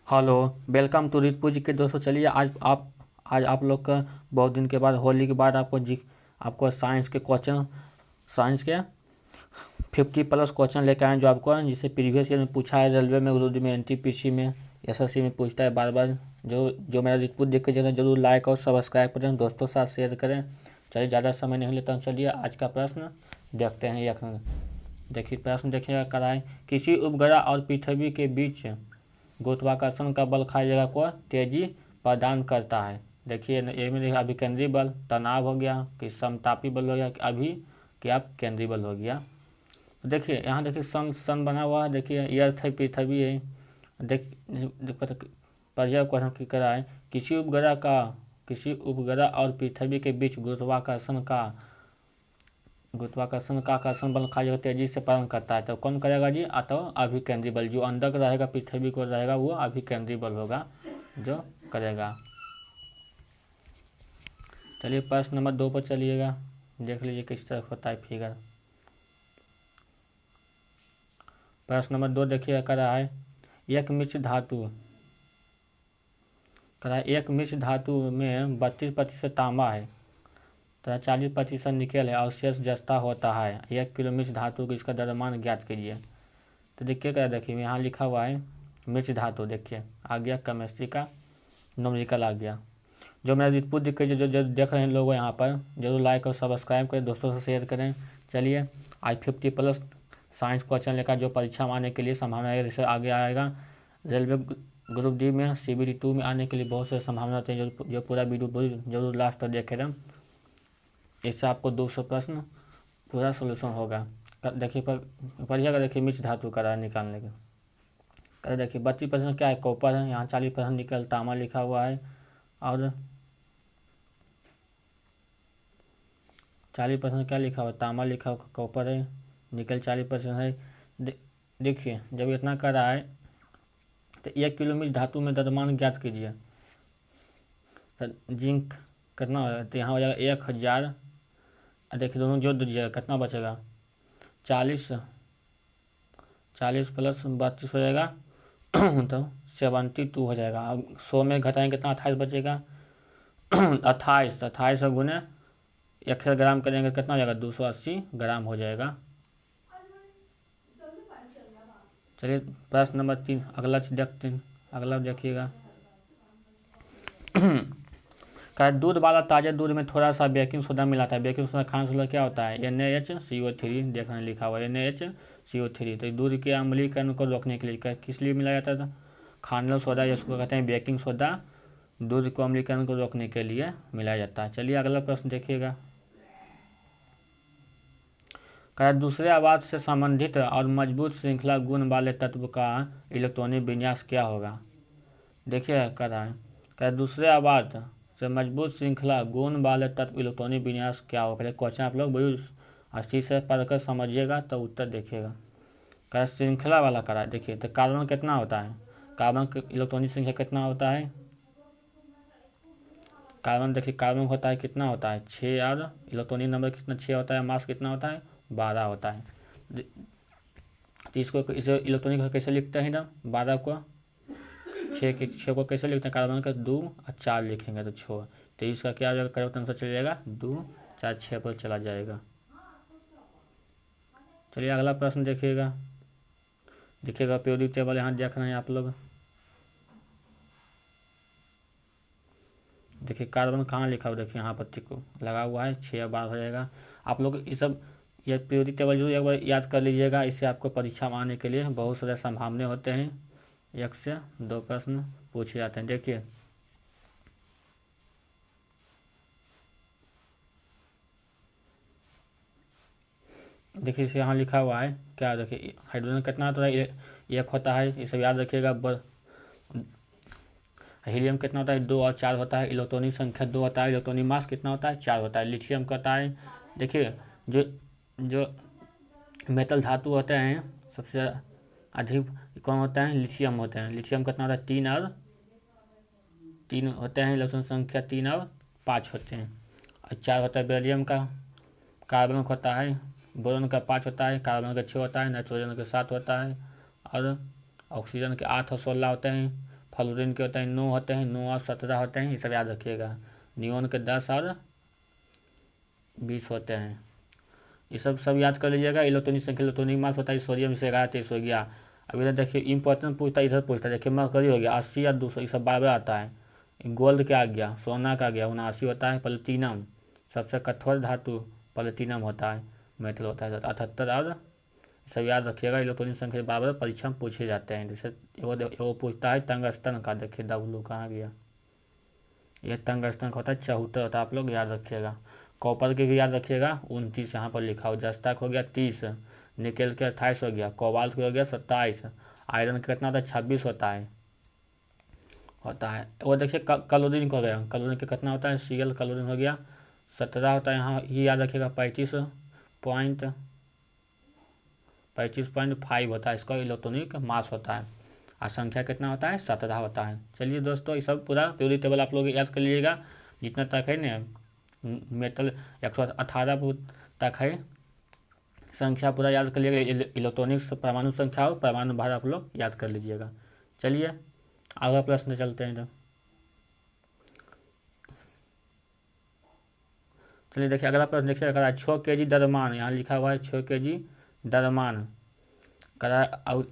Hello. Welcome to रितपुर जी के दोस्तों। चलिए आज आप लोग का बहुत दिन के बाद, होली के बाद आपको साइंस के क्वेश्चन, साइंस के 50+ क्वेश्चन लेकर आए जो आपको जिसे प्रीवियस ईयर में पूछा है, रेलवे में, उर्दू में, एनटीपीसी में, एसएससी में पूछता है बार बार। जो जो मेरा रितपुर देख के जरूर लाइक और सब्सक्राइब करें, दोस्तों के साथ शेयर करें। चलिए ज़्यादा समय नहीं लेता हूँ, चलिए आज का प्रश्न देखते हैं। देखिए प्रश्न देखिएगा, कराए किसी उपग्रह और पृथ्वी के बीच गुरुत्वाकर्षण का बल खाई जगह को तेजी प्रदान करता है। देखिए ये में देखिए अभिकेंद्री बल, तनाव हो गया, कि समतापी बल हो गया, कि अभी कि आप केंद्रीय बल हो गया। तो देखिए यहाँ देखिए सन सन बना हुआ है, देखिए अर्थ है, पृथ्वी है। पढ़िए क्वेश्चन की करा है, किसी उपग्रह और पृथ्वी के बीच गुरुत्वाकर्षण का आकर्षण बल खाई जगह तेजी से पालन करता है, तो कौन करेगा जी? तो अभिकेंद्री बल, जो अंदर का रहेगा, पृथ्वी को रहेगा, वो अभिकेंद्री बल होगा जो करेगा। चलिए प्रश्न नंबर 2 पर चलिएगा, देख लीजिए किस तरह होता है फिगर। प्रश्न नंबर 2 देखिए करा है, एक मिश्र धातु में 32% तांबा है तथा 40% निकेल है और शेष जस्ता होता है। 1 किलो मिश्र धातु को इसका द्रव्यमान ज्ञात कीजिए। तो देखिए यहाँ लिखा हुआ है मिर्च धातु, देखिए आ गया केमिस्ट्री का न्यूमेरिकल आ गया। जो मेरा रितपुर दिख जो देख रहे हैं लोग यहाँ पर, जरूर लाइक और सब्सक्राइब करें, दोस्तों से शेयर करें। चलिए आज 50+ साइंस क्वेश्चन लेकर जो परीक्षा में आने के लिए संभावना है, जैसे आगे आएगा रेलवे ग्रुप डी में, CBT 2 में आने के लिए बहुत से संभावना होती है। जो पूरा वीडियो जरूर लास्ट तक देखे रहें, इससे आपको 200 प्रश्न पूरा सोल्यूशन होगा। देखिए पढ़िएगा, देखिए मिर्च धातु का निकालने के देखिए 32% क्या है? कॉपर है। यहाँ 40% निकल तांबा लिखा हुआ है और 40% क्या लिखा हुआ? तांबा लिखा हुआ, कॉपर है, निकल 40% है। देखिए जब इतना कर रहा है तो 1 किलो मिर्च धातु में द्रव्यमान ज्ञात कीजिए। तो जिंक कितना हो जाएगा? तो यहाँ हो जाएगा 1000। देखिए दोनों जोड़ दीजिएगा, कितना बचेगा? 40 प्लस 32 हो जाएगा तो 72 हो जाएगा। अब 100 में घटाएंगे कितना? 28 बचेगा। 28 गुने 100 ग्राम करेंगे कितना हो जाएगा? 280 ग्राम हो जाएगा। चलिए प्रश्न नंबर 3 अगला देखते हैं। अगला देखिएगा क्या दूध वाला ताजे दूध में थोड़ा सा बेकिंग सोडा मिलाता है। बेकिंग सोडा खाने से क्या होता है? NaHCO3, देखने लिखा हुआ है NaHCO3। तो दूध के अम्लीकरण को रोकने के लिए किस लिए मिलाया जाता था? खाने सोडा, जिसको कहते हैं बेकिंग सोडा, दूध को अम्लीकरण को रोकने के लिए मिलाया जाता है। चलिए अगला प्रश्न देखिएगा, क्या दूसरे आवाज से संबंधित और मजबूत श्रृंखला गुण वाले तत्व का इलेक्ट्रॉनिक विन्यास क्या होगा? देखिए कर रहा है, क्या दूसरे आवाज से मजबूत श्रृंखला गुण वाले तत्व इलेक्ट्रॉनिक विन्यास क्या होगा? पहले क्वेश्चन आप लोग बड़ी अच्छी से पढ़कर समझिएगा तो उत्तर देखिएगा। क्या श्रृंखला वाला करा है, देखिए तो कार्बन कितना होता है? कार्बन का इलेक्ट्रॉनिक संख्या कितना होता है? कार्बन देखिए, कार्बन होता है कितना होता है? 6, और इलेक्ट्रॉनिक नंबर कितना? 6 होता है। मास कितना होता है? 12 होता है। तो इसे इलेक्ट्रॉनिक कैसे लिखते हैं? एकदम 12 को 6 को कैसे लिखते हैं? कार्बन का 2 और 4 लिखेंगे तो 6। तो इसका क्या हो जाएगा? करेक्ट आंसर चल जाएगा 2, 4, 6 पर चला जाएगा। चलिए अगला प्रश्न देखिएगा पीरियोडिक टेबल यहाँ देख रहे हैं आप लोग। देखिए कार्बन कहाँ लिखा हुआ? देखिए यहाँ पर टिक लगा हुआ है, 6 और 12 हो जाएगा। आप लोग ये पीरियोडिक टेबल जरूर एक बार याद कर लीजिएगा, इससे आपको परीक्षा में आने के लिए बहुत सारे संभावने होते हैं। 1 से 2 प्रश्न पूछे जाते हैं। देखिए इसे यहाँ लिखा हुआ है क्या? देखिए हाइड्रोजन कितना होता है? 1 होता है, इसे याद रखिएगा। हीलियम कितना होता है? 2 और 4 होता है। इलेक्ट्रॉनिक संख्या 2 होता है। इलेक्ट्रॉनिक मास कितना होता है? 4 होता है। लिथियम का होता है, देखिए जो जो मेटल धातु होते हैं सबसे अधिक कौन होता है? लिथियम होते हैं। लिथियम कितना होता है? 3 होते हैं। इलेक्ट्रॉन संख्या 3 और 5 होते हैं। और 4 होता है बेरिलियम का। कार्बन का होता है, बोरॉन का 5 होता है, कार्बन का 6 होता है, नाइट्रोजन का 7 होता है, और ऑक्सीजन के 8 और 16 होते हैं। फ्लोरीन के होते हैं 9 होते हैं, 9 और 17 होते हैं, ये सब याद रखिएगा। नियोन के 10 और 20 होते हैं, ये सब याद कर लीजिएगा। इलेक्ट्रॉनिक संख्या इलेक्ट्रॉनिक मास होता है, सोडियम से 11 23 हो गया। अब इधर देखिए इंपॉर्टेंट पूछता है, इधर पूछता है, देखिए मरकरी हो गया 80 या 200, ये सब बार बार आता है। गोल्ड क्या आ गया, सोना का गया 79 होता है। प्लेटिनम सबसे कठोर धातु प्लेटिनम होता है, मेटल होता है 78 और सब याद रखिएगा। इलेक्ट्रॉनिक संख्या बार बार परीक्षा में पूछे जाते हैं। जैसे वो पूछता है टंगस्टन का, देखिए डब्लू कहाँ गया, ये टंगस्टन का होता है 74 होता है, आप लोग याद रखिएगा। कॉपर के भी याद रखिएगा 29 यहाँ पर लिखा हो। जस्ता हो गया 30, निकेल के 28 हो गया, कोबाल्ट के हो गया 27, आयरन का कितना होता है 26 होता है। वो देखिए क्लोरीन हो गया, क्लोरीन का कितना होता है, Cl क्लोरीन हो गया 17 होता है। यहाँ ये याद रखिएगा 35.5 होता है, इसका इलेक्ट्रॉनिक मास होता है। और संख्या कितना होता है 17 होता है। चलिए दोस्तों, ये सब पूरा पीरियोडिक टेबल आप लोग याद कर लीजिएगा जितना तक है ना, मेटल 118 तक है संख्या पूरा याद कर लीजिएगा। इलेक्ट्रॉनिक परमाणु संख्या और परमाणु भार आप लोग याद कर लीजिएगा। चलिए अगला प्रश्न चलते हैं। चलिए देखिए अगला प्रश्न देखिए, करा 6 kg द्रव्यमान, यहाँ लिखा हुआ है 6 kg द्रव्यमान करा,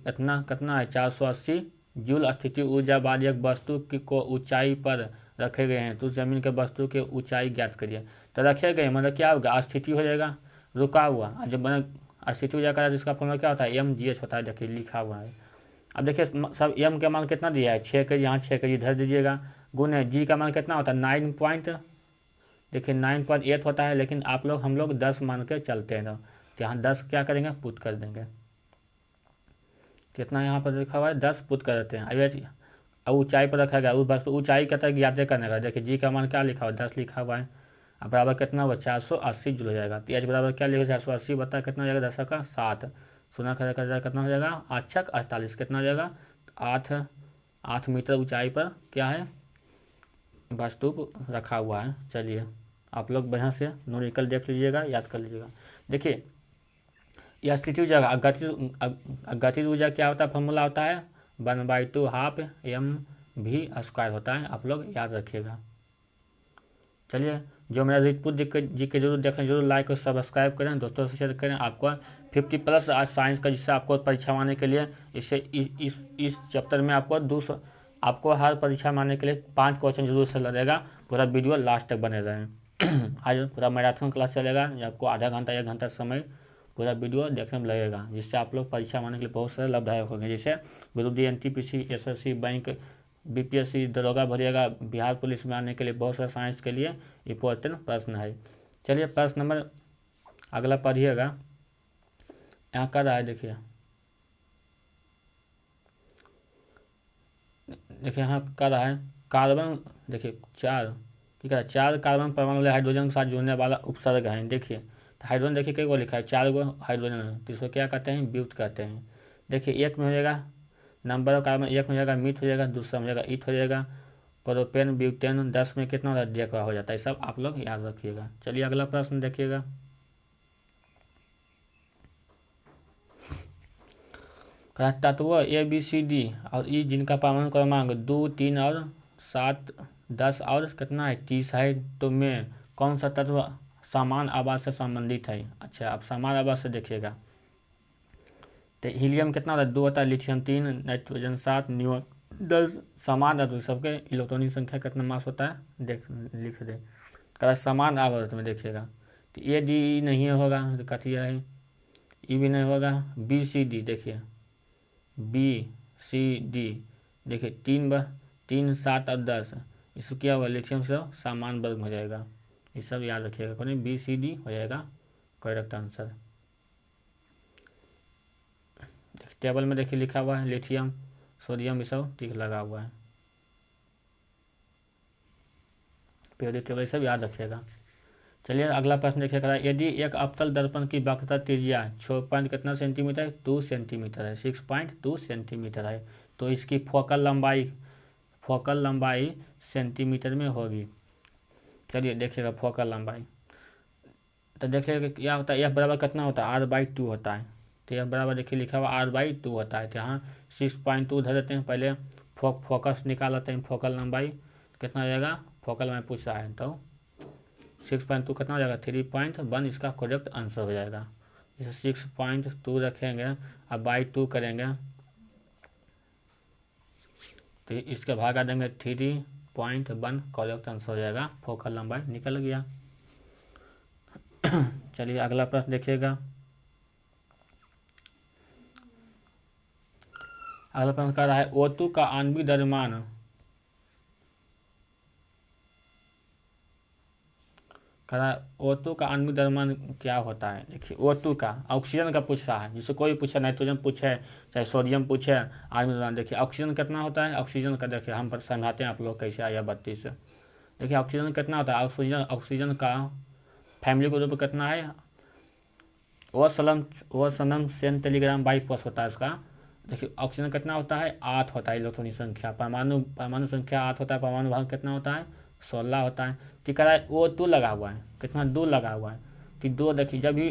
इतना कितना है 480 जूल स्थिति ऊर्जा वाली एक वस्तु को ऊंचाई पर रखे गए हैं, तो जमीन के वस्तु के ऊंचाई ज्ञात करिए। तो रखे गए मतलब क्या होगा, स्थिति हो जाएगा रुका हुआ, जब मैंने स्थिति हो जाएगा तो इसका फॉर्मूला क्या होता है mgh होता है, देखिए लिखा हुआ है। अब देखिए सब m का मान कितना दिया है 6 kg, यहाँ 6 kg धर दीजिएगा, गुने g का मान कितना होता है 9.8 होता है, लेकिन हम लोग 10 मान के चलते हैं, तो यहाँ 10 क्या करेंगे पुट कर देंगे। कितना यहाँ पर लिखा हुआ है 10 पुट कर देते हैं। अब ऊंचाई पर रखा गया उस वस्तु ऊंचाई कहता है ज्ञात करने का, देखिए जी का मान क्या लिखा हुआ है 10 लिखा हुआ है। अब बराबर कितना हुआ 480 जूल हो जाएगा। तो एच बराबर क्या लिखा 480 बता कितना हो जाएगा 10 का 7, सोना का कितना हो जाएगा 8 छक 48, कितना हो जाएगा 8 मीटर ऊंचाई पर क्या है वस्तु रखा हुआ है। चलिए आप लोग बढ़िया से न्यूमेरिकल देख लीजिएगा, याद कर लीजिएगा। देखिए यह स्थिति ऊर्जा गतिज ऊर्जा क्या होता है, फॉर्मूला होता है 1/2 हाफ mv² होता है, आप लोग याद रखिएगा। चलिए जो मेरा रितपुर जी के जरूर देखें, जरूर लाइक और सब्सक्राइब करें, दोस्तों से शेयर करें। आपको 50+ आज साइंस का, जिससे आपको परीक्षा मारने के लिए इससे इस चैप्टर में आपको हर परीक्षा मारने के लिए 5 क्वेश्चन जरूर से लगेगा। पूरा वीडियो लास्ट तक बने रहें। आज पूरा मैराथन क्लास चलेगा, आपको आधा घंटा 1 घंटा समय पूरा वीडियो देखने में लगेगा, जिससे आप लोग परीक्षा मारने के लिए बहुत सारे लाभदायक होंगे। जैसे group D NTPC SSC bank BPSC दरोगा भरिएगा, बिहार पुलिस में आने के लिए बहुत सारा साइंस के लिए इम्पोर्टेंट प्रश्न है। चलिए प्रश्न नंबर अगला पढ़िएगा, यहाँ कर रहा है देखिए यहाँ कर रहा है कार्बन, देखिए 4 ठीक है 4 कार्बन परमाणु वाले हाइड्रोजन के साथ जुड़ने वाला उपसर्ग है। देखिए तो हाइड्रोजन देखिए कई को लिखा है 4 गो हाइड्रोजन है, तो इसको क्या कहते हैं ब्यूट कहते हैं। देखिए एक में हो जाएगा नंबर ऑफ कार्बन, एक में हो जाएगा मीथ हो जाएगा, दूसरा में हो जाएगा ईथ हो जाएगा, प्रोपेन ब्यूटेन 10 में कितना होता है देखा हो जाता है, सब आप लोग याद रखिएगा। चलिए अगला प्रश्न देखिएगा, तत्व ABCD और ई जिनका परमाणु क्रमांक 2 3 और 7 10 और कितना है 30 है, तो में कौन सा तत्व समान आवास से संबंधित है। अच्छा अब समान आवास से देखिएगा, तो हीलियम कितना होता है 2 होता है, लिथियम 3, नाइट्रोजन 7, नियोन 10। समान धातु सबके इलेक्ट्रॉनिक संख्या कितना मास होता है लिख दे करा समान आवर्त में देखिएगा। तो AD नहीं होगा, तो कथी है ई भी नहीं होगा, BCD देखिए BCD देखिए 3 7 और 10, इसको क्या होगा लिथियम से समान वर्ग हो जाएगा, ये सब याद रखिएगा। कौन BCD हो जाएगा करेक्ट आंसर। टेबल में देखिए लिखा हुआ है लिथियम सोडियम ये सब टिक लगा हुआ है, पीरियोडिक टेबल सब याद रखिएगा। चलिए अगला प्रश्न देखिएगा, यदि एक अवतल दर्पण की वक्रता त्रिज्या 6 कितना सेंटीमीटर 2 सेंटीमीटर है, 6.2 सेंटीमीटर है, तो इसकी फोकल लंबाई सेंटीमीटर में होगी। चलिए देखिएगा फोकल लंबाई, तो देखिएगा क्या होता है F बराबर कितना होता है R/2 होता है, तो F बराबर देखिए लिखा हुआ R/2 होता है। तो यहाँ 6.2 धर देते हैं, पहले फोकस निकाला था, फोकल लंबाई कितना हो जाएगा, फोकल में पूछ रहा है तो 6.2 कितना हो जाएगा, 3.1 इसका करेक्ट आंसर हो जाएगा। इसे 6.2 रखेंगे, अब बाई 2 करेंगे तो इसके भागा देंगे 3.1 करेक्ट आंसर हो जाएगा, फोकल लंबाई निकल गया। चलिए अगला प्रश्न देखिएगा। अगला प्रश्न कर रहा है O2 का आणविक द्रव्यमान कर रहा है O2 का आणविक द्रव्यमान क्या होता है। देखिए O2 का ऑक्सीजन का पूछ रहा है, जिससे कोई पूछे, नाइट्रोजन पूछे चाहे सोडियम पूछे, आणविक द्रव्यमान देखिए ऑक्सीजन कितना होता है। ऑक्सीजन का देखिए हम समझाते हैं आप लोग कैसे आया 32 से। देखिए ऑक्सीजन कितना होता है, ऑक्सीजन का फैमिली ग्रुप कितना है, वो सनम सेन टेलीग्राम बाईपोस होता है इसका। देखिए ऑक्सीजन कितना होता है, 8 होता है इलेक्ट्रॉनिक संख्या। परमाणु संख्या 8 होता है, परमाणु भाग कितना होता है, 16 होता है। ठीक है, वो 2 लगा हुआ है, कितना 2 लगा हुआ है। तो 2 देखिए जब भी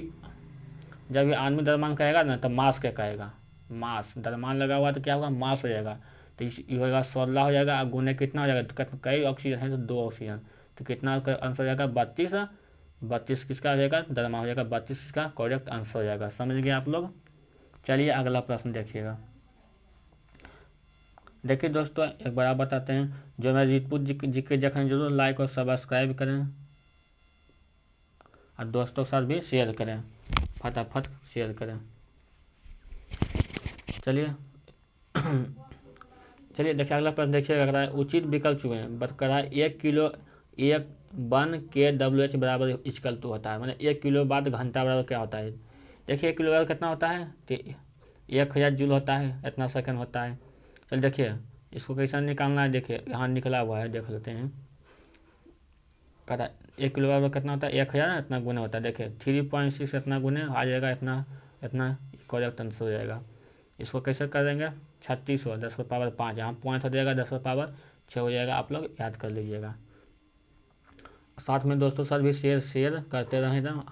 आणविक द्रव्यमान कहेगा ना तो मास क्या कहेगा, मास द्रव्यमान लगा हुआ है तो क्या होगा, मास हो जाएगा। तो ये होगा 16 हो जाएगा, गुने कितना हो जाएगा, तो कई ऑक्सीजन है तो 2 ऑक्सीजन, तो कितना आंसर हो जाएगा 32। 32 किसका हो जाएगा, द्रव्यमान हो जाएगा 32 इसका करेक्ट आंसर हो जाएगा। समझ गए आप लोग। चलिए अगला प्रश्न देखिएगा। देखिए दोस्तों एक बार आप बताते हैं, जो मैं रितपुर जी के देखें जरूर लाइक और सब्सक्राइब करें और दोस्तों के साथ भी शेयर करें, फटाफट शेयर करें। चलिए देखिए अगला प्रश्न देखिए, उचित विकल्प चुनें। कर रहा है 1 किलो 1 KWH बराबर इक्वल टू होता है, मतलब 1 किलो बाद घंटा बराबर क्या होता है। देखिए 1 किलो बराबर कितना होता है, तो 1000 जूल होता है, इतना सेकंड होता है। चल देखिए इसको कैसे निकालना है, देखिए यहाँ निकला हुआ है, देख लेते हैं। कहता 1 किलो बराबर कितना होता है, 1000 इतना गुना होता है। देखिए 3.6 इतना गुने आ जाएगा, इतना करेक्ट आंसर हो जाएगा। इसको कैसे करेंगे, 36 हो 10⁻5, यहाँ पॉइंट हो जाएगा 10⁻6 हो जाएगा। आप लोग याद कर लीजिएगा, साथ में दोस्तों साथ भी शेयर करते रहें ना।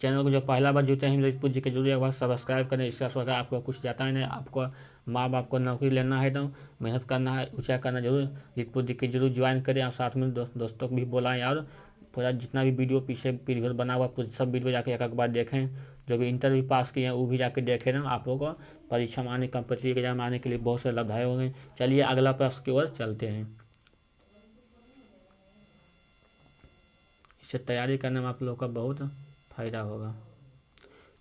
चैनल को जो पहला बार जुटे हैं रितपुर जी के जरूर एक बार सब्सक्राइब करें। इसका सरकार आपको कुछ जाता है नहीं, आपको माँ बाप को नौकरी लेना है तो मेहनत करना है, ऊँचा करना जरूर रितपुर जी के जरूर ज्वाइन करें। और साथ में दोस्तों को भी बुलाएं और पूरा जितना भी वीडियो पीछे प्रीवियस बना हुआ सब वीडियो जाके एक बार देखें। जो भी इंटरव्यू पास किए हैं वो भी जाके देखें ना, आप लोगों को परीक्षा में आने, कॉम्पिटिटिव एग्जाम आने के लिए बहुत से लाभदायक होंगे। चलिए अगला प्रश्न की ओर चलते हैं। इससे तैयारी करने में आप लोगों का बहुत फायदा होगा।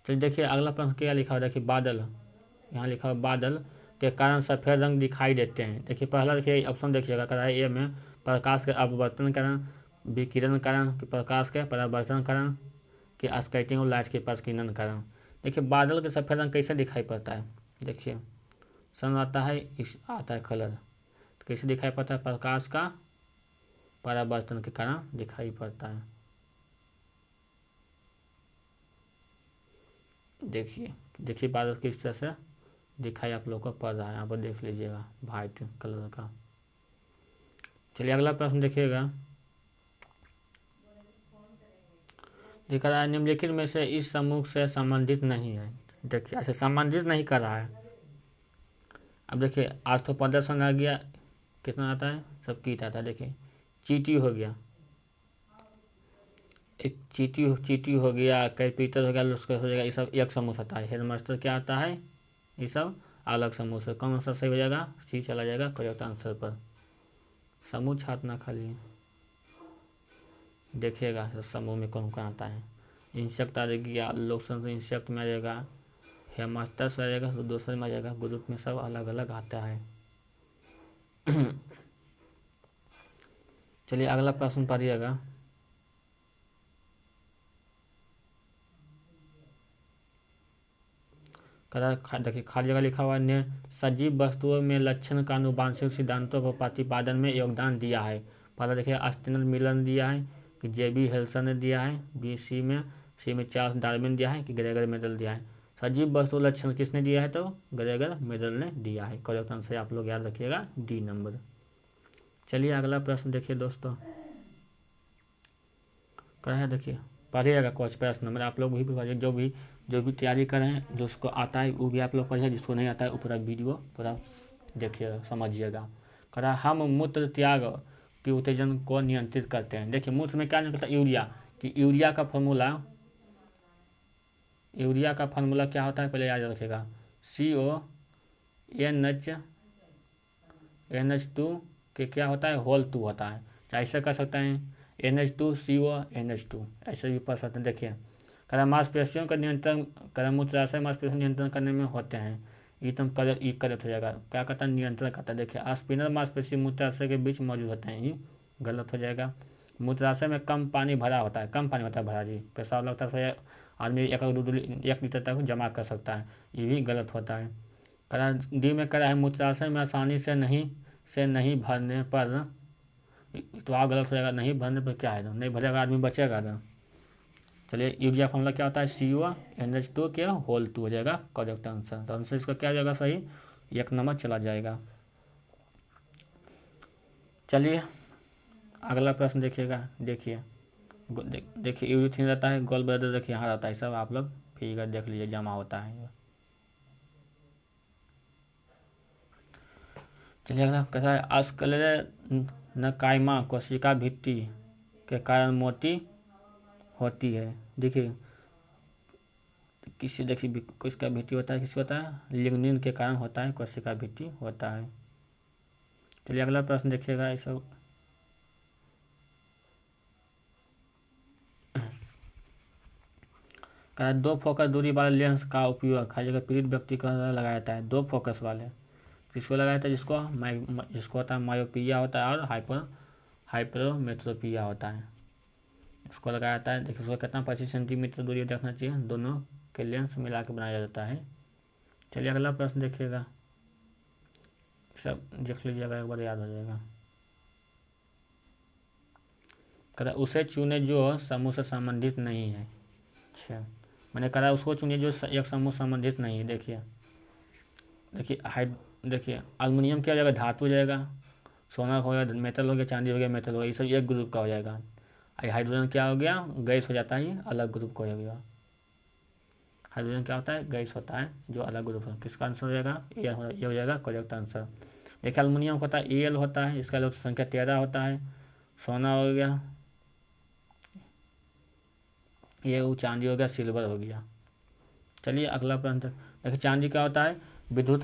चलिए देखिए अगला प्रश्न क्या लिखा हुआ, देखिए बादल, यहाँ लिखा हुआ बादल के कारण सफ़ेद रंग दिखाई देते हैं। देखिए पहला देखिए ऑप्शन देखिएगा, कह रहा है ए में प्रकाश के अपवर्तन कारण, विकिरण कारण, प्रकाश के परावर्तन कारण, कि स्कैटरिंग और लाइट के प्रकीर्णन कारण। देखिए बादल के सफ़ेद रंग कैसे दिखाई पड़ता है, देखिए सन आता है कलर, तो कैसे दिखाई पड़ता है, प्रकाश का परावर्तन के कारण दिखाई पड़ता है। देखिए बादल किस तरह से दिखाई आप लोग को पड़ रहा है, यहाँ पर देख लीजिएगा वाइट कलर का। चलिए अगला प्रश्न देखिएगा, दिख रहा है निम्नलिखित में से इस समूह से संबंधित नहीं है। देखिए ऐसे संबंधित नहीं कर रहा है। अब देखिए आर्थोपॉडस आ गया, कितना आता है, सब कीट आता है। देखिए चींटी हो गया, एक चींटी हो गया, कैपिटल हो गया, लुस्कस हो जाएगा, ये सब एक समूह से आता है। हेडमास्टर क्या आता है, ये सब अलग समूह से। कौन आंसर सही हो जाएगा, सी चला जाएगा करेक्ट आंसर पर। समूह छाटना खाली देखिएगा समूह में कौन कौन आता है। इंसेक्ट आ जाएगा, लोसन से इंसेक्ट में आ जाएगा, हेमास्टर से आ जाएगा, तो दूसरे में आ जाएगा। ग्रुप में सब अलग अलग आता है। चलिए अगला प्रश्न पढ़िएगा, देखिए खाली जगह लिखा हुआ ने सजीव वस्तुओं में लक्षण का आनुवांशिक सिद्धांतों को प्रतिपादन में योगदान दिया है। पहला देखिए अस्टिनल मिलन दिया है, कि जेबी हेल्सन ने दिया है, बी सी में चार्ल्स डार्विन दिया है, कि ग्रेगर मेडल दिया है। सजीव वस्तु लक्षण किसने दिया है, तो ग्रेगर मेडल ने दिया है। करेक्ट आंसर आप लोग याद रखिएगा डी नंबर। चलिए अगला प्रश्न देखिए दोस्तों, क्या है, देखिए पढ़िएगा कुछ प्रश्न नंबर आप लोग भी पढ़िए, जो भी तैयारी कर रहे हैं, जो उसको आता है वो भी आप लोग पढ़िए, जिसको नहीं आता है वो पूरा वीडियो पूरा देखिए समझिएगा। कह रहा है हम मूत्र त्याग की उत्तेजन को नियंत्रित करते हैं। देखिए मूत्र में क्या निकलता है, यूरिया। कि यूरिया का फार्मूला क्या होता है, पहले याद रखिएगा, CONH2 के क्या होता है, होल 2 होता है। चाहे ऐसे कर सकते हैं NH2CONH2, ऐसे भी पढ़ सकते हैं। देखिए कह मांसपेशियों का नियंत्रण, कह मूत्राशय मांसपेशियों नियंत्रण करने में होते हैं। एकदम करेक्ट हो जाएगा। क्या करता है, नियंत्रण करता है। देखिए स्पिनल मांसपेशी मूत्राशय के बीच मौजूद होते हैं, ये गलत हो जाएगा। मूत्राशय में कम पानी भरा होता है, कम पानी होता है भरा जी, पेशाब लगता है तो आदमी 1 लीटर तक जमा कर सकता है, ये भी गलत होता है। करा डी में करा है मूत्राशय में आसानी से नहीं भरने पर, तो आप गलत हो जाएगा। नहीं भरने पर क्या है, नहीं भरेगा आदमी बचेगा ना। चलिए यूरिया फॉर्मूला क्या होता है, CONH2 के होल 2 हो जाएगा करेक्ट आंसर। तो आंसर इसका क्या हो जाएगा, सही 1 नंबर चला जाएगा। चलिए अगला प्रश्न देखिएगा। देखिए यूरिथ्रिन रहता है, गोल ब्लैडर देखिए यहाँ रहता है, सब आप लोग फिगर देख लीजिए, जमा होता है। चलिए अगला कहता है अस्क्लेरोकाइमा कोशिका भित्ति के कारण मोटी होती है। देखिए कोशिका भित्ति होता है, किसी होता है, लिग्निन के कारण होता है, कोशिका भित्ति होता है। चलिए अगला प्रश्न देखिएगा। ये सब कहा 2 फोकस दूरी वाले लेंस का उपयोग हर जगह पीड़ित व्यक्ति को लगाया जाता है। 2 फोकस वाले किसको लगाया जाता है, जिसको होता है मायोपिया होता है और हाइपरोमेट्रोपिया होता है, इसको लगाया जाता है। देखिए उसको कितना 25 सेंटीमीटर दूरी रखना चाहिए, दोनों के लेंस मिला के बनाया जाता है। चलिए अगला प्रश्न देखिएगा, सब देख लीजिएगा एक बार, याद हो जाएगा। कह उसे चुने जो समूह से संबंधित नहीं है। अच्छा मैंने कहा उसको चुनिए जो एक समूह संबंधित नहीं है। देखिए अल्युमिनियम क्या हो जाएगा, धातु हो जाएगा। सोना हो गया मेटल हो गया, चांदी हो गया मेटल हो गया, ये सब एक ग्रुप का हो जाएगा। हाइड्रोजन क्या हो गया, गैस हो जाता है, ये अलग ग्रुप का हो गया। हाइड्रोजन क्या होता है, गैस होता है जो अलग ग्रुप है। किसका आंसर हो जाएगा, ये हो जाएगा करेक्ट आंसर। देखिए अल्युमिनियम होता है Al होता है, इसका लोग संख्या 13 होता है। सोना हो गया, ये वो चांदी हो गया, सिल्वर हो गया। चलिए अगला प्रश्न। देखिए चांदी क्या होता है, विद्युत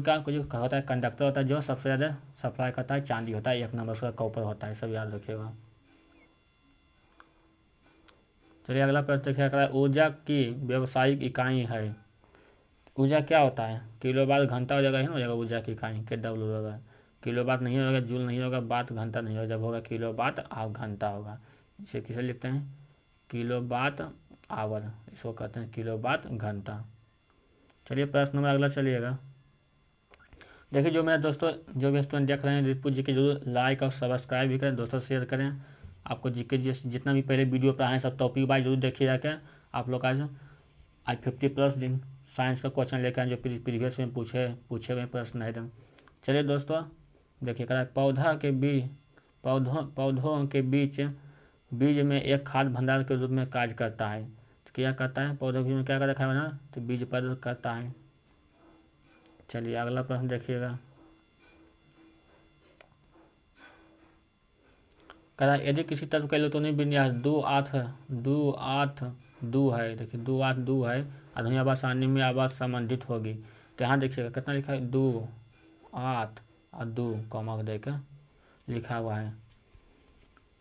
का कुछ होता है, कंडक्टर होता है जो सबसे ज़्यादा सप्लाई करता है, चांदी होता है 1 नंबर, उसका कॉपर होता है, सब याद रखिएगा। चलिए अगला प्रश्न देखिए, ऊर्जा की व्यावसायिक इकाई है। ऊर्जा क्या होता है, किलोवाट घंटा हो जाएगा, है ना, हो जाएगा ऊर्जा की इकाई KW होगा। किलोवाट नहीं होगा, जूल नहीं होगा, बात घंटा नहीं होगा, जब होगा किलोवाट और घंटा होगा। इसे किसे लिखते हैं, किलोवाट आवर, इसको कहते हैं किलोवाट घंटा। चलिए प्रश्न नंबर अगला चलिएगा। देखिए जो मेरे दोस्तों, जो भी स्टूडेंट देख रहे हैं रितु जी के, जरूर लाइक और सब्सक्राइब भी करें, दोस्तों शेयर करें। आपको जीके जितना भी पहले वीडियो पढ़ाएं सब टॉपिक वाइज जरूर देखिए जाके। आप लोग आज 50+ दिन साइंस का क्वेश्चन लेकर आए जो प्रीवियस में पूछे हुए प्रश्न है एकदम। चलिए दोस्तों देखिए, कह पौधों के बीज में एक खाद्य भंडार के रूप में कार्य करता है। तो क्या करता है, पौधों के बीज में क्या करता है बना, तो बीज पैदा करता है। चलिए अगला प्रश्न देखिएगा। कह यदि किसी तत्व का इलेक्ट्रॉनिक विन्यास 2 8 2 है, देखिए 2 8 2 है, आधुनिक आवाज सारणी में आवाज संबंधित होगी। तो यहाँ देखिएगा कितना लिखा है, 2 8 और 2 कॉमा देकर लिखा हुआ है।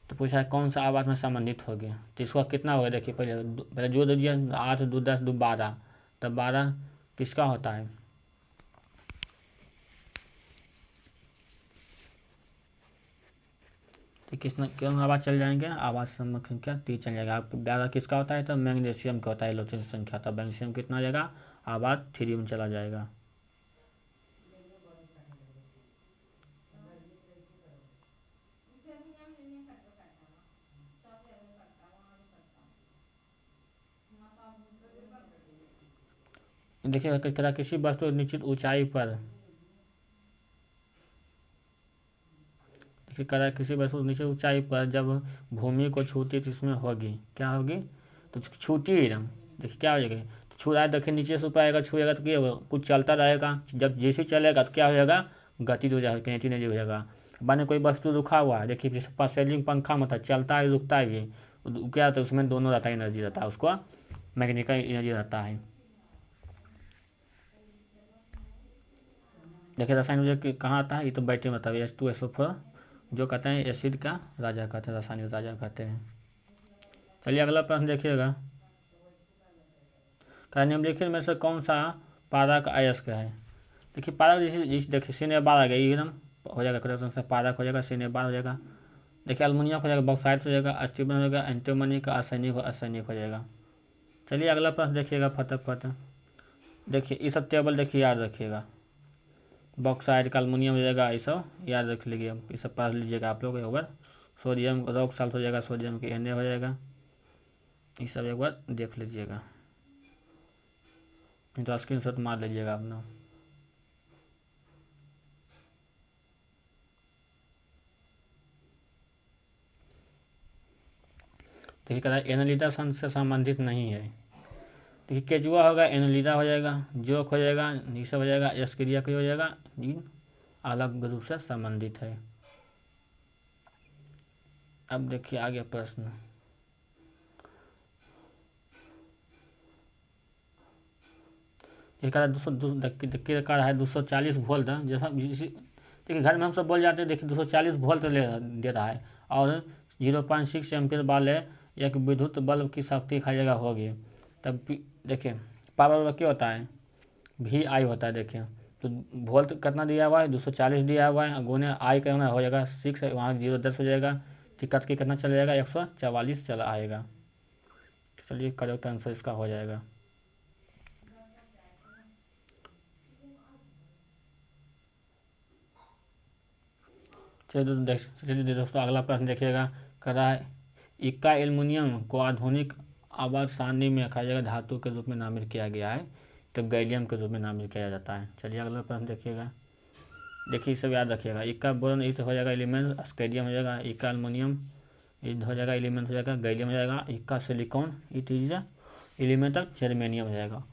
तो पूछा है कौन सा आवाज में संबंधित होगी, तो इसका कितना होगा, देखिए पहले जो दीजिए 8 2 10 2 12, तब 12 किसका होता है, तो क्यों आवाज़ चल जाएंगे, आवाज़ संख्या 3 चल जाएगा। 12 किसका होता है, तो मैग्नीशियम का होता है, इलेक्ट्रॉन संख्या, तो मैग्नीशियम कितना हो जाएगा, आवाज़ 3 में चला जाएगा। देखिए किस तरह किसी वस्तु निश्चित ऊंचाई पर, किसी वस्तु निश्चित ऊंचाई पर जब भूमि को छूती तो इसमें होगी क्या होगी, तो छूती ही ना, देखिए क्या हो जाएगी, तो छू रहा है, देखिए नीचे से ऊपर आएगा, छुएगा तो क्या होगा, कुछ चलता रहेगा, जब जैसे चलेगा तो क्या हो जाएगा, गति हो जाएगा, किनेटिक एनर्जी हो जाएगा। माने कोई वस्तु रुका हुआ है, देखिए जैसे सेलिंग पंखा में था, चलता है रुकता है, ये क्या होता है उसमें दोनों रहता है, एनर्जी रहता है, उसको मैग्नेटिक एनर्जी रहता है। देखिए रसायन ऊर्जा कहाँ आता है, ये तो बैटरी में आता है, H2SO4 जो कहते हैं एसिड का राजा कहते हैं, रासायनिक राजा कहते हैं। चलिए अगला प्रश्न देखिएगा, निम्नलिखित में से कौन सा पारक अयस्क है। देखिए पारक जैसे देखिए C12 आ गई, एकदम हो जाएगा करेक्शन से, पारक हो जाएगा, C12 हो जाएगा। देखिए अल्मोनियम हो जाएगा, बॉक्साइट हो जाएगा, स्टीबन हो जाएगा, एंटीमनी का आर्सेनिक हो जाएगा। चलिए अगला प्रश्न देखिएगा फटाफट। देखिए ये सब टेबल देखिए याद रखिएगा, बॉक्साइड का अल्मोनियम हो जाएगा, ये सब याद रख लीजिए, ये सब पढ़ लीजिएगा आप लोग एक बार। सोडियम रॉक साल्ट हो जाएगा, सोडियम के Na हो जाएगा, ये सब एक बार देख लीजिएगा, तो स्क्रीन शॉट मार लीजिएगा अपना। देखिए कह रहा है एनालिटा सन से संबंधित नहीं है। देखिए केचुआ होगा, एनालिटा हो जाएगा, जोक हो जाएगा, ये सब हो जाएगा, एस्क्रिया हो जाएगा, इन अलग रूप से संबंधित है। अब देखिए आगे प्रश्न, एक 240 वोल्ट, जैसा देखिए घर में हम सब बोल जाते हैं, देखिए 240 वोल्ट दे रहा है, और 0.6 एम्पीयर वाले एक विद्युत बल्ब की शक्ति हर जगह होगी, तब देखिए पावर क्या होता है, VI होता है। देखिए तो वोल्ट कितना दिया हुआ है, 240 दिया हुआ है, गुने आई करना हो जाएगा 6, वहाँ 0.10 हो जाएगा, टिकट के कितना चला जाएगा, 144 चला आएगा। चलिए करेक्ट आंसर इसका हो जाएगा। चलिए दोस्तों अगला प्रश्न देखिएगा, कह रहा है इक्का एल्युमिनियम को आधुनिक आवर्त सारणी में रखा जाएगा धातु के रूप में नामित किया गया है, तो गैलियम के रूप में नामित किया जाता है। चलिए अगला प्रश्न देखिएगा, देखिए सब याद रखिएगा, इक्का बोरॉन ईथ हो जाएगा एलिमेंट, स्केडियम हो जाएगा, इक्का एल्युमिनियम ईथ हो जाएगा एलिमेंट हो जाएगा, गैलियम हो जाएगा, इक्का सिलिकॉन ईथ इज एलिमेंट ऑफ जर्मेनियम हो जाएगा।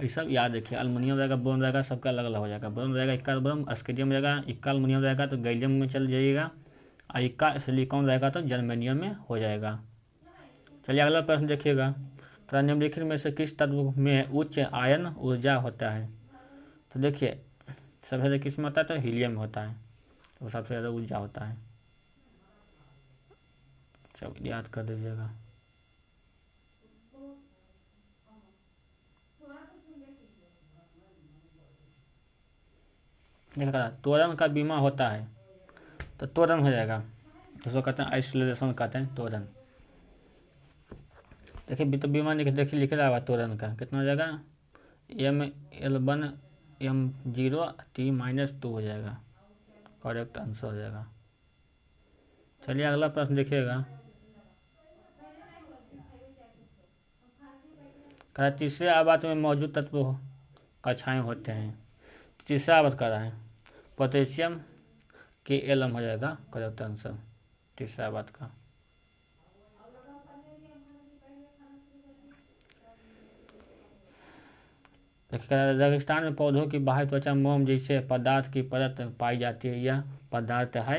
ये सब याद रखिए, अल्युमिनियम रहेगा, बोरॉन रहेगा, सबका अलग अलग हो जाएगा, बोरॉन रहेगा इक्का बोरॉन, स्केडियम रहेगा, इक्का अल्युमिनियम रहेगा तो गैलियम में चल जाइएगा, और इक्का सिलिकॉन रहेगा तो जर्मेनियम में हो जाएगा। चलिए अगला प्रश्न देखिएगा, तो निम्नलिखित में से किस तत्व में उच्च आयन ऊर्जा होता है। तो देखिए सबसे ज़्यादा किस में होता है, तो हीलियम होता है, तो सबसे ज़्यादा ऊर्जा होता है, सब याद कर लीजिएगा। देखा त्वरण का बीमा होता है, तो त्वरण हो जाएगा, उसको कहते हैं आइसोलेशन कहते हैं त्वरण। देखिए तो बीमा देखिए लिख रहा है त्वरण का कितना हो जाएगा, ML1 M0 T-2 हो जाएगा, करेक्ट आंसर हो जाएगा। चलिए अगला प्रश्न देखिएगा, कहा तीसरे आवर्त में मौजूद तत्व कक्षाएं होते हैं, तीसरा आवर्त कर रहा है पोटेशियम K हो जाएगा, करेक्ट आंसर तीसरा आवर्त का। रेगिस्तान में पौधों की बाह्य त्वचा मोम जैसे पदार्थ की परत पाई जाती है, यह पदार्थ है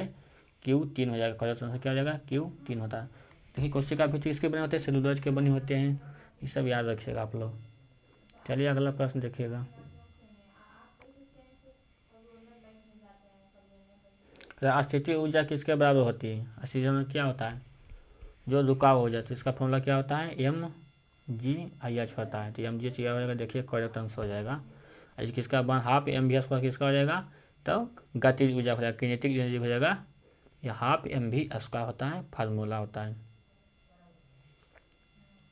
Q3 हो जाएगा, करेक्ट आंसर क्या हो जाएगा, Q3 होता है। देखिए कोशिका भी किसके बने होते हैं, सेलुलोज के बने होते हैं, ये सब याद रखिएगा आप लोग। चलिए अगला प्रश्न देखिएगा, अस्थितीय ऊर्जा किसके बराबर होती है, अस्थितीय में क्या होता है, जो रुकाव हो जाती है, इसका फॉर्मूला क्या होता है, MgH होता है, तो MgH क्या हो जाएगा, देखिए करेक्ट आंसर हो जाएगा। आज किसका हाफ MvS किसका हो जाएगा, तो गतिज ऊर्जा हो जाएगा, किनेटिक एनर्जी हो जाएगा, यह हाफ MvS का होता है, फार्मूला होता है।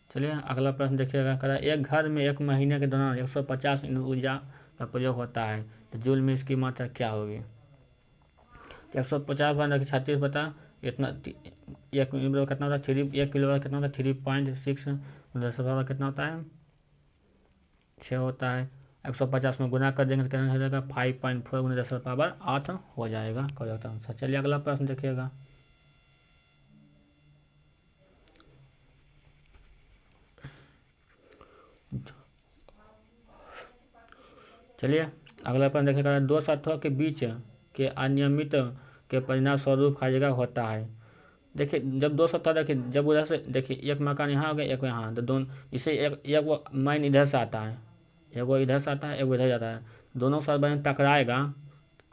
चलिए अगला प्रश्न देखिएगा, कह रहा है एक घर में एक महीने के दौरान 150 यूनिट ऊर्जा का प्रयोग होता है, तो जूल में इसकी मात्रा क्या होगी। 150 बना 36 बता इतना, एक किलो कितना होता है, 1 किलो कितना होता है, 3.6 कितना होता है, 6 होता है, 150 में गुना कर देंगे तो कितना हो जाएगा, 5.4 गुना 10⁻8 हो जाएगा, करेक्ट आंसर। चलिए अगला प्रश्न देखिएगा, चलिए अगला प्रश्न देखिएगा, दो सतहों के बीच के अनियमित के परिणाम स्वरूप खालिएगा होता है। देखिए जब दो सतह, देखिए जब उधर से, देखिए एक मकान यहाँ हो गया, एक यहाँ, तो दोनों इसे एक वो माइन इधर से आता है, एक वो इधर से आता है, एक वो इधर जाता है, दोनों साथ में टकराएगा,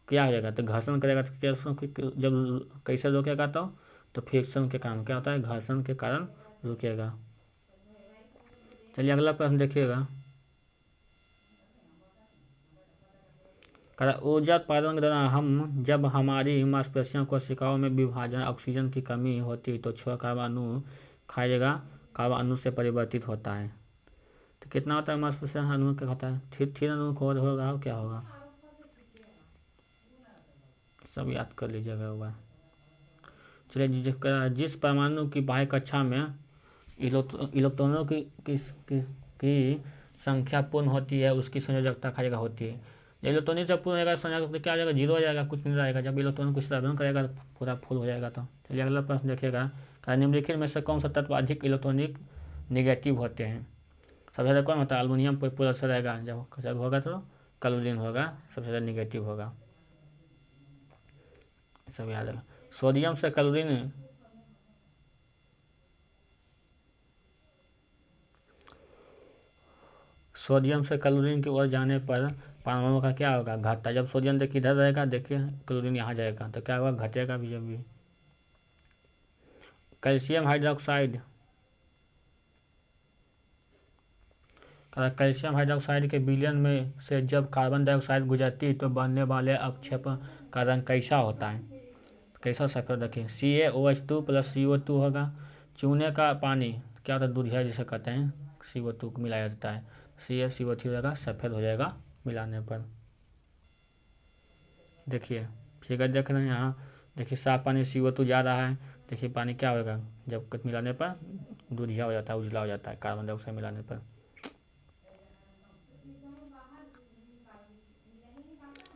क्या हो जाएगा, तो घर्षण करेगा, तो जब कैसे रोकेगा, तो फ्रिक्शन के कारण क्या होता है, घर्षण के कारण रुकेगा। चलिए अगला प्रश्न देखिएगा, ऊर्जा उत्पादन के दौरान जब हमारी मांसपेशियों कोशिकाओं में विभाजन ऑक्सीजन की कमी होती है तो 6 कार्बन अणु खाएगा कार्बन अणु से परिवर्तित होता है। तो कितना होता है मांसपेशियों अणु क्या होता है, थीन अणु होगा, और क्या होगा, सब याद कर लीजिएगा होगा। चलिए जिस परमाणु की बाह्य कक्षा में इलेक्ट्रॉनों की संख्या पूर्ण होती है उसकी संयोजकता खाएगा होती है। जब इलेक्ट्रॉनिक से पूर्ण होगा संयोजक तो क्या हो जाएगा, जीरो हो जाएगा, कुछ नहीं रहेगा। जब इलेक्ट्रॉन कुछ साधन करेगा तो पूरा फुल हो जाएगा। तो चलिए अगला प्रश्न देखिएगा, निम्नलिखित में से कौन सा तत्व अधिक इलेक्ट्रॉनिक निगेटिव होते हैं। सबसे ज़्यादा कौन होता है, एल्युमिनियम पूरा सा रहेगा, जब होगा तो क्लोरीन होगा, सबसे ज़्यादा निगेटिव होगा, सब याद है। सोडियम से क्लोरीन की ओर जाने पर परमाणु का क्या होगा, घटता। जब सोडियम देखिए इधर रहेगा, देखिए क्लोरीन यहाँ जाएगा, तो क्या होगा, घटेगा भी। जब भी कैल्शियम हाइड्रोक्साइड के विलयन में से जब कार्बन डाइऑक्साइड गुजरती तो बनने वाले अपक्षेप का रंग कैसा होता है, कैसा सफ़ेद रखें। CaOH2 + CO2 होगा। चूने का पानी क्या होता है, दूधिया जिसे कहते हैं, CO2 को मिलाया जाता है, CaCO3 हो जाएगा, सफ़ेद हो जाएगा मिलाने पर। देखिए फिगर देख रहे हैं यहाँ, देखिए साफ पानी CO2 जा रहा है, देखिए पानी क्या होगा, जब मिलाने पर दूधिया हो जाता है, उजला हो जाता है कार्बन डाइऑक्साइड मिलाने पर।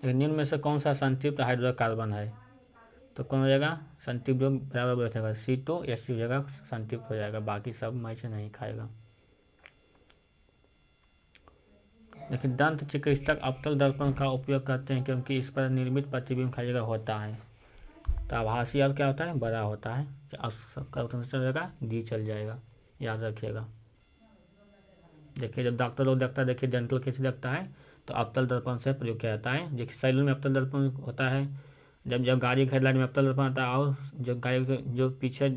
निम्न में से कौन सा संतृप्त हाइड्रोकार्बन है, तो कौन हो जाएगा, संतृप्त जो बराबर बैठेगा C2H2 हो जाएगा, संतृप्त हो जाएगा, बाकी सब मैं से नहीं खाएगा। देखिए दंत चिकित्सक अवतल दर्पण का उपयोग करते हैं क्योंकि इस पर निर्मित प्रतिबिंब खालिएगा होता है। तो आभासी और क्या होता है, बड़ा होता है, चल जाएगा, डी चल जाएगा, याद रखिएगा। देखिए जब डॉक्टर लोग देखता है, देखिए डेंटल कैसे देखता है, तो अवतल दर्पण से प्रयोग किया जाता है। देखिए सैलून में अवतल दर्पण होता है, जब गाड़ी के हेडलाइट में अवतल दर्पण आता है, और जो गाड़ी के जो पीछे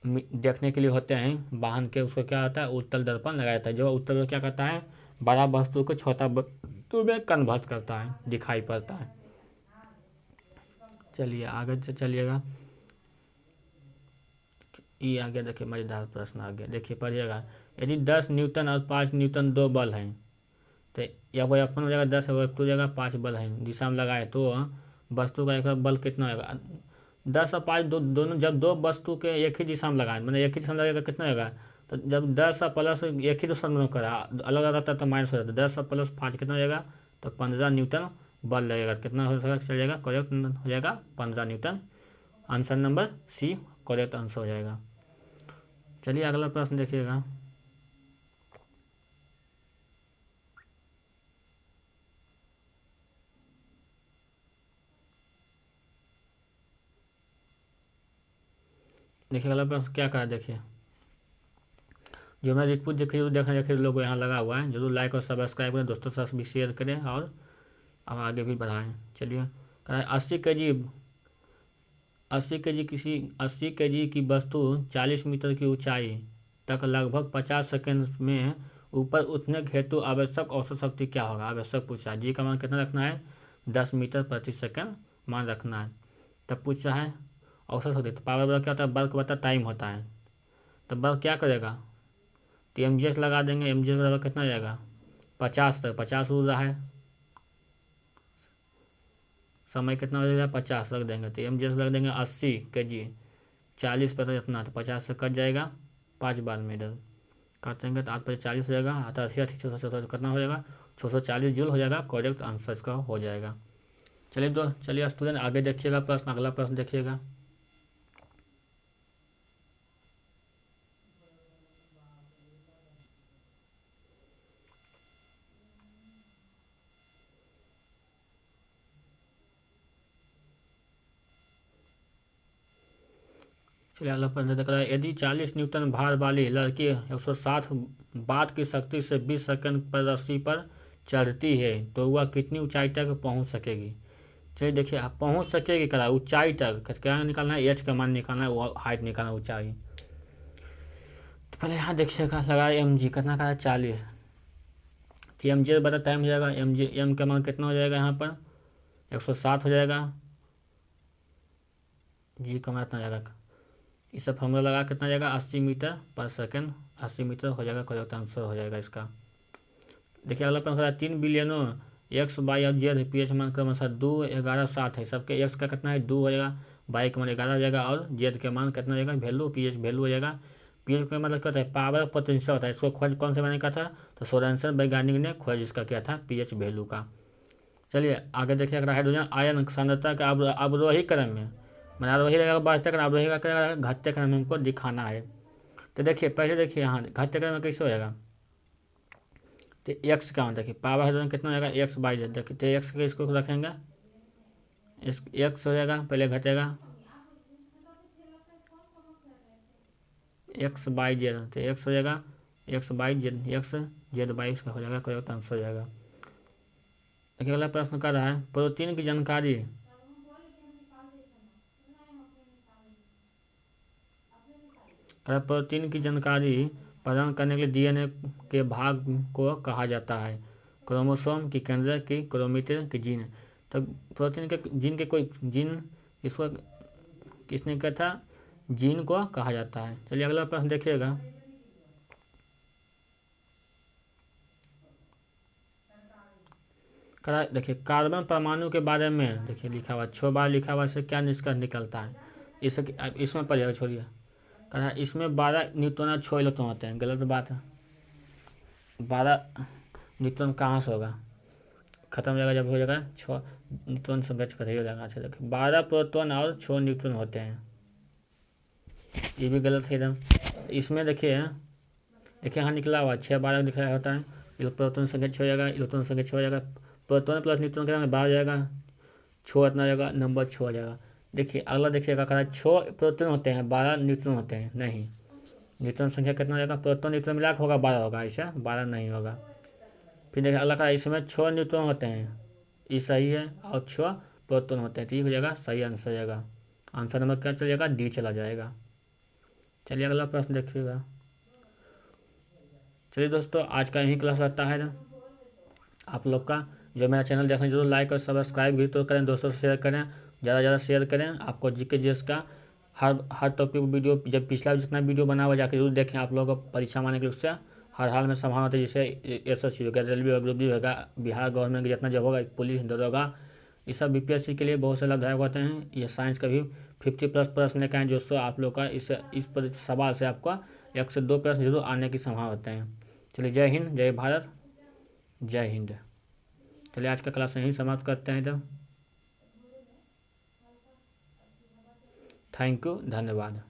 देखने के लिए होते हैं वाहन के, उसको क्या होता है, उत्तल दर्पण लगाया जाता है। जो उत्तल क्या करता है, बड़ा वस्तु को छोटा वस्तु में कन्वर्ट करता है, दिखाई पड़ता है। चलिए आगे से चलिएगा, ये आ गया, देखिए मजेदार प्रश्न आ गया, देखिए पढ़िएगा। यदि 10 न्यूटन और 5 न्यूटन दो बल हैं, तो या वो अपन हो जाएगा 10 और F2 हो जाएगा 5 बल हैं, दिशा में लगाए तो वस्तु का एक बल कितना होगा, 10 और 5 दोनों जब दो वस्तु के एक ही दिशा में लगाए, मतलब एक ही दिशा में लगेगा, कितना होगा, तो जब 10 और प्लस एक ही दिशा में करा, अलग अलग रहता है तो माइनस हो जाता है, 10 और प्लस 5 कितना हो जाएगा, तो 15 न्यूटन बल लगेगा। कितना हो सकेगा, चलेगा, करेक्ट हो जाएगा 15 Newton. Answer number C correct answer हो जाएगा। चलिए अगला प्रश्न देखिएगा, देखिए अगला प्रश्न क्या कहा, देखिए जो मैं रिपोर्ट देखिए लोग यहाँ लगा हुआ है, जरूर लाइक और सब्सक्राइब करें, दोस्तों के साथ भी शेयर करें और अब आगे भी बढ़ाएं। चलिए 80 केजी की वस्तु 40 मीटर की ऊंचाई तक लगभग 50 सेकंड में ऊपर उठने के हेतु आवश्यक औसत शक्ति क्या होगा। आवश्यक पूछा, जी का मान कितना रखना है, 10 मीटर प्रति सेकंड मान रखना है। तब पूछा है औसत शक्ति, तो पावर बल क्या होता है, बल का बता टाइम होता है, तो बल क्या करेगा, तो MGS लगा देंगे, MGS बराबर कितना हो जाएगा, 50 तक, 50 उड़ रहा है, समय कितना हो जाएगा, 50 रख देंगे, तो MGS लग देंगे 80 केजी, 40 पर इतना, तो 50 से कट जाएगा 5 बार में, इधर काटेंगे तो 8 पर 40 हो जाएगा, 88 कितना हो जाएगा, 640 जूल हो जाएगा, करेक्ट आंसर इसका हो जाएगा। चलिए स्टूडेंट आगे देखिएगा प्रश्न, अगला प्रश्न देखिएगा, चलिए अगला प्रश्न देख रहा है, यदि 40 न्यूटन भार वाली लड़की 160 वाट की शक्ति से 20 सेकंड पर रस्सी पर चढ़ती है तो वह कितनी ऊंचाई तक पहुंच सकेगी। चलिए देखिए, आप पहुंच सकेगी करा ऊंचाई तक, क्या निकालना है, एच का मान निकालना है, वो हाइट निकालना है, ऊंचाई। तो पहले यहाँ देखिएगा, लगा एम जी कितना का है 40, तो एम जी बड़ा टाइम हो जाएगा, एम का मान कितना हो जाएगा यहाँ पर 160 हो जाएगा, जी का मान कितना हो जाएगा, इस सब फॉर्मूला लगा कितना जाएगा 80 मीटर पर सेकंड, 80 मीटर हो जाएगा, करेक्ट आंसर हो जाएगा इसका। देखिए अगला प्रश्न है, 3 बिलियनों एक्स वाई और जेड पी एच मान क्रमशः 2, 11, 7 है, सबके एक्स का कितना है 2 हो जाएगा, वाई का मान 11 हो जाएगा और जेड के मान कितना हो जाएगा वैल्यू, पी एच वैल्यू हो जाएगा। पी एच का मतलब क्या होता है, पावर पोटेंशियल होता है, इसको खोज कौन से मैंने कहा था, तो सोरेनसन वैज्ञानिक ने खोज इसका क्या था, पी एच वैल्यू का। चलिए आगे देखिए, अगर हाइड्रोजन आयन सांद्रता का अवरोही क्रम में, मैंने आरोही रहेगा बढ़ते क्रम, अवरोही का क्या घटते क्रम में हमको दिखाना है। तो देखिए पहले देखिए यहाँ घटते क्रम में कैसे हो जाएगा, तो एक्स का मतलब देखिए पावर हाइड्रोजन कितना हो जाएगा एक्स बाई जेड, देखिए तो एक्स के इसको रखेंगे, इस एक्स हो जाएगा, पहले घटेगा एक्स बाई जेड, तो एक्स हो जाएगा x by Z, x Z by इसका हो जाएगा, करेक्ट आंसर हो जाएगा। देखिए अगला प्रश्न कर रहा है, प्रोटीन की जानकारी प्रोटीन की जानकारी प्रदान करने के लिए डीएनए के भाग को कहा जाता है, क्रोमोसोम की केंद्र की क्रोमेटिन की जीन। तो प्रोटीन के जीन के कोई जीन इसको किसने कहा था, जीन को कहा जाता है। चलिए अगला प्रश्न देखिएगा, देखिए कार्बन परमाणु के बारे में देखिए लिखा हुआ 6 बार लिखा हुआ, इससे क्या निष्कर्ष निकलता है, इसमें पढ़िएगा, छोड़िए। कहा इसमें 12 न्यूट्रॉन और 6 इलेक्ट्रॉन होते हैं, गलत बात है, 12 न्यूट्रॉन कहाँ से होगा, खत्म हो जाएगा जब हो जाएगा 6 न्यूट्रॉन से बच कर ही हो जाएगा। अच्छा देखिए 12 प्रोटॉन और 6 न्यूट्रॉन होते हैं, ये भी गलत है एकदम। इसमें देखिए यहाँ निकला हुआ 6 12 दिख रहा होता है, प्रोटॉन संख्या 6 हो जाएगा, इलेक्ट्रॉन संख्या 6 हो जाएगा, प्रोटॉन प्लस न्यूट्रॉन के 12 हो जाएगा, 6 इतना हो जाएगा, नंबर 6 हो जाएगा। देखिए अगला देखिएगा, कहा 6 प्रोटॉन होते हैं 12 न्यूट्रॉन होते हैं, नहीं, न्यूट्रॉन संख्या कितना हो जाएगा, प्रोटॉन न्यूट्रॉन मिला होगा 12 होगा, ऐसा 12 नहीं होगा। फिर देखिए अगला का इसमें 6 न्यूट्रॉन होते हैं, ये सही है, और 6 प्रोटॉन होते हैं, तो ये हो जाएगा सही आंसर हो जाएगा, आंसर नंबर क्या चल जाएगा, डी चला जाएगा। चलिए अगला प्रश्न देखिएगा। चलिए दोस्तों आज का यही क्लास रहता है आप लोग का, जो मेरा चैनल देखने जरूर लाइक और सब्सक्राइब भी तो करें, दोस्तों से शेयर करें, ज़्यादा शेयर करें। आपको जीके जीएस का हर टॉपिक वीडियो, जब पिछला जितना वीडियो बना हुआ जाकर जरूर देखें, आप लोगों को परीक्षा माने के उससे हर हाल में संभावना होती है, जैसे एसएससी होगा, रेलवे होगा, ग्रुप डी होगा, बिहार गवर्नमेंट जितना जब होगा, पुलिस दरोगा, ये सब बीपीएससी के लिए बहुत से लाभदायक होते हैं। ये साइंस का भी 50+ प्रश्न लेकर आए, जो आप लोग का इस सवाल से आपका 1 से 2 प्रश्न जरूर आने की संभावना होते हैं। चलिए जय हिंद, जय भारत, जय हिंद। चलिए आज का क्लास यहीं समाप्त करते हैं, तो थैंक यू, धन्यवाद।